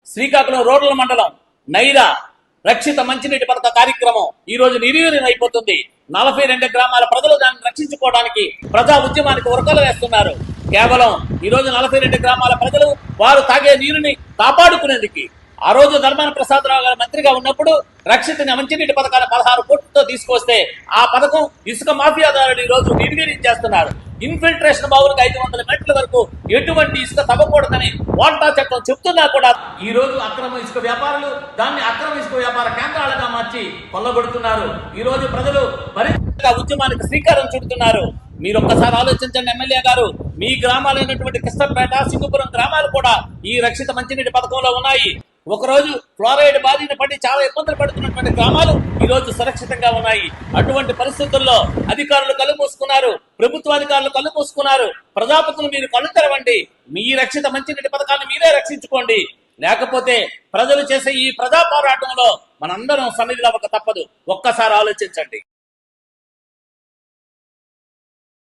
శ్రీకాకుళం రోడ్ల మండలం నైరా రక్షిత మంచినీటి పథక కార్యక్రమం ఈ రోజు నిర్వీర్యం అయిపోతుంది. 42 గ్రామాల ప్రజలు దాన్ని రక్షించుకోవడానికి ప్రజా ఉద్యమానికి ఉరకలు వేస్తున్నారు. కేవలం ఈ రోజు 42 గ్రామాల ప్రజలు వారు తాగే నీరుని కాపాడుకునేందుకు ఆ రోజు ధర్మాన ప్రసాదరావు గారు మంత్రిగా ఉన్నప్పుడు రక్షిత మంచినీటి పథకాన్ని 16 కోట్లతో తీసుకొస్తే ఆ పథకం ఇసుక మాఫియాదారులు ఈ రోజు నిర్వీర్యం చేస్తున్నారు. ఇన్ఫిల్ట్రేషన్ బావులకు 500 మీటర్ల వరకు ఎటువంటి ఇసుక తవ్వకూడదని వాటా చట్టం చెప్తున్నా కూడా ఈ రోజు అక్రమ ఇసుక వ్యాపారులు దాన్ని అక్రమ ఇసుక వ్యాపార కేంద్రాలుగా మార్చి కొల్లగొడుతున్నారు. ఈ రోజు ప్రజలు పరిస్థితిగా ఉద్యమానికి శ్రీకారం చుడుతున్నారు. మీరు ఒక్కసారి ఆలోచించండి ఎమ్మెల్యే గారు, మీ గ్రామాలైనటువంటి కృష్ణపేట, సింగుపురం గ్రామాలు కూడా ఈ రక్షిత మంచినీటి పథకంలో ఉన్నాయి. ఒకరోజు ఫ్లోరైడ్ బారిన పడి చాలా ఇబ్బందులు పడుతున్నటువంటి గ్రామాలు ఈ రోజు సురక్షితంగా ఉన్నాయి. అటువంటి పరిస్థితుల్లో అధికారులు కళ్ళు మూసుకున్నారు, ప్రభుత్వ అధికారులు కళ్ళు మూసుకున్నారు. ప్రజాపతులు మీరు కళ్ళు తెరవండి, మీ రక్షిత మంచినీటి పథకాన్ని మీరే రక్షించుకోండి. లేకపోతే ప్రజలు చేసే ఈ ప్రజా పోరాటంలో మనందరం సన్నిధిలో తప్పదు. ఒక్కసారి ఆలోచించండి.